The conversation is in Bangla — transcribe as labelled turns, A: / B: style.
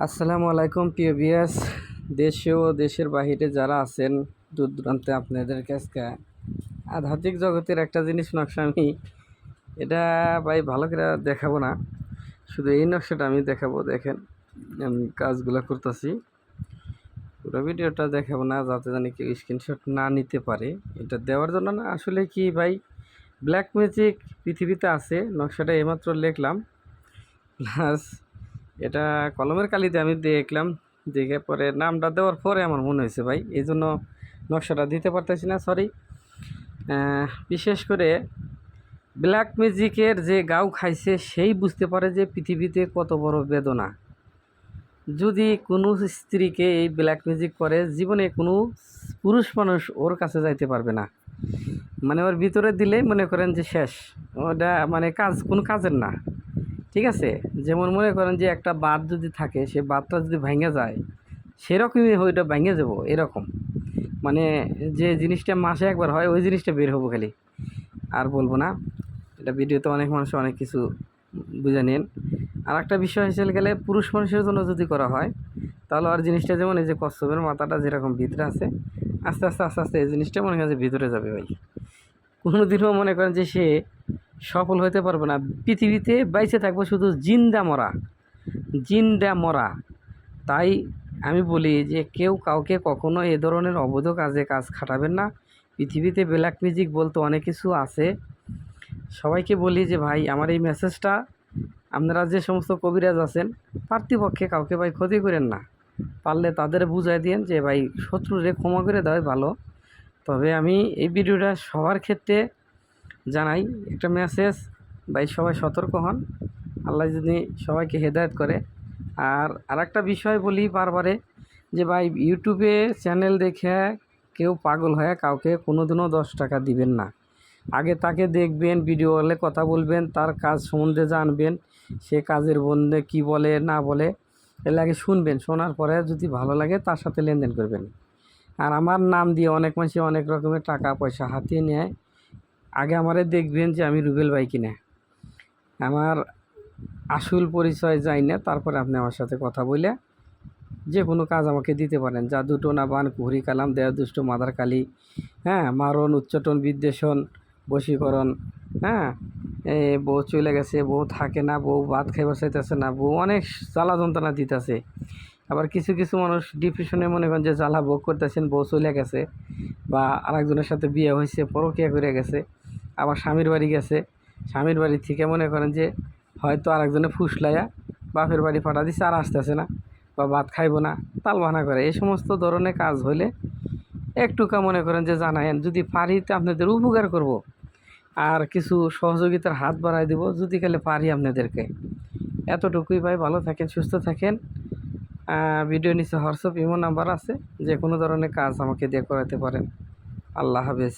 A: আসসালামু আলাইকুম প্রিয় ভিউয়ার্স, দেশে ও দেশের বাহিরে যারা আছেন দূর দূরান্তে, আপনাদের কাছে আধ্যাত্মিক জগতের একটা জিনিস নকশা আমি এটা ভাই ভালো করে দেখাবো না, শুধু এই নকশাটা আমি দেখাবো। দেখেন আমি কাজগুলো করতেছি, পুরো ভিডিওটা দেখাবো না যাতে জানি কেউ স্ক্রিনশট না নিতে পারে। এটা দেওয়ার জন্য না, আসলে কি ভাই, ব্ল্যাক ম্যাজিক পৃথিবীতে আছে, নকশাটা এইমাত্র লিখলাম, প্লাস এটা কলমের কালিতে আমি দেখলাম, দেখে পরে নামটা দেওয়ার পরে আমার মনে হয়েছে ভাই, এই জন্য নকশাটা দিতে পারতেছি না, সরি। বিশেষ করে ব্ল্যাক ম্যাজিকের যে গাও খাইছে সেই বুঝতে পারে যে পৃথিবীতে কত বড় বেদনা। যদি কোনো স্ত্রীকে এই ব্ল্যাক ম্যাজিক করে, জীবনে কোনো পুরুষ মানুষ ওর কাছে যাইতে পারবে না, মানে ওর ভিতরে দিলেই মনে করেন যে শেষ, ওটা মানে কোনো কাজের না। ঠিক আছে, যেমন মনে করেন যে একটা বাঁধ যদি থাকে, সে বাঁধটা যদি ভেঙে যায়, সেরকমই ওইটা ভেঙে যাবো এরকম। মানে যে জিনিসটা মাসে একবার হয়, ওই জিনিসটা বের হবো খালি, আর বলবো না। এটা ভিডিওতে অনেক মানুষ অনেক কিছু বুঝে নিন। আর একটা বিষয় হিসেবে গেলে, পুরুষ মানুষের জন্য যদি করা হয়, তাহলে আর জিনিসটা যেমন এই যে কচ্ছপের মাথাটা যেরকম ভিতরে আছে, আস্তে আস্তে আস্তে আস্তে এই জিনিসটা মনে হয় যে ভিতরে যাবে ভাই। কোনোদিনও মনে করেন যে সে সফল হতে পারবে না, পৃথিবীতে বাইচে থাকবো শুধু জিন্দা মরা, জিন্দা মরা। তাই আমি বলি যে কেউ কাউকে কখনো এ ধরনের অবৈধ কাজ খাটাবেন না। পৃথিবীতে ব্ল্যাক ম্যাজিক বলতে অনেক কিছু আছে। সবাইকে বলি যে ভাই, আমার এই মেসেজটা আপনারা যে সমস্ত কবিরাজ আছেন, পার্থিপক্ষে কাউকে ভাই ক্ষতি করেন না, পারলে তাদের বুঝাই দিন যে ভাই, শত্রুরে ক্ষমা করে দেওয়াই ভালো। তবে আমি এই ভিডিওটা সবার ক্ষেত্রে জানাই একটা মেসেজ, ভাই সবাই সতর্ক হন, আল্লাহ যদি সবাইকে হেদায়েত করে। আর আরেকটা বিষয় বলি বারবারে, যে ভাই ইউটিউবে চ্যানেল দেখে কেউ পাগল হয়ে কাউকে কোনোদিনও 10 টাকা দিবেন না। আগে তাকে দেখবেন, ভিডিও হলে কথা বলবেন, তার কাজ সম্বন্ধে জানবেন, সে কাজের বন্ধে কি বলে না বলে, এর আগে শুনবেন, শোনার পরে যদি ভালো লাগে তার সাথে লেনদেন করবেন। আর আমার নাম দিয়ে অনেক মানুষ অনেক রকমের টাকা পয়সা হাতিয়ে নেয়। আগে আমারে দেখবেন যে আমি রুবেল ভাই কিনা, আমার আসল পরিচয় যাই না, তারপরে আপনি আমার সাথে কথা বলে যে কোনো কাজ আমাকে দিতে পারেন। জাদু টোনা বান কুহরি কালাম দেয়া দুষ্ট মাদার কালী, হ্যাঁ, মারণ উচ্চাটন বিদ্বেষণ বশীকরণ, হ্যাঁ, বউ চলে গেছে, বউ থাকে না, বউ ভাত খাইবার চাইতেছে না, বউ অনেক জ্বালা যন্ত্রণা দিতেছে। আবার কিছু কিছু মানুষ ডিপ্রেশনে মনে করেন যে জ্বালা ভোগ করতেছেন, বউ চলে গেছে, বা আরেকজনের সাথে বিয়ে হয়েছে, পরকীয়া করে গেছে, আবার স্বামীর বাড়ি গেছে, স্বামীর বাড়ি থেকে মনে করেন যে হয়তো আরেকজনে ফুসলাইয়া বাপের বাড়ি পাঠা দিচ্ছে, আর আসতেছে না, বা ভাত খাইব না, তাল বাহানা করে। এই সমস্ত ধরনের কাজ হলে একটুকা মনে করেন যে জানায়েন, যদি পারি তো আপনাদের উপকার করব, আর কিছু সহযোগিতার হাত বাড়াই দেব যদি কালে পারি আপনাদেরকে। এতটুকুই ভাই, ভালো থাকেন, সুস্থ থাকেন। ভিডিও নিচে হোয়াটসঅ্যাপ ইমো নাম্বার আছে, যে কোনো ধরনের কাজ আমাকে দিয়ে করাতে পারেন। আল্লাহ হাফেজ।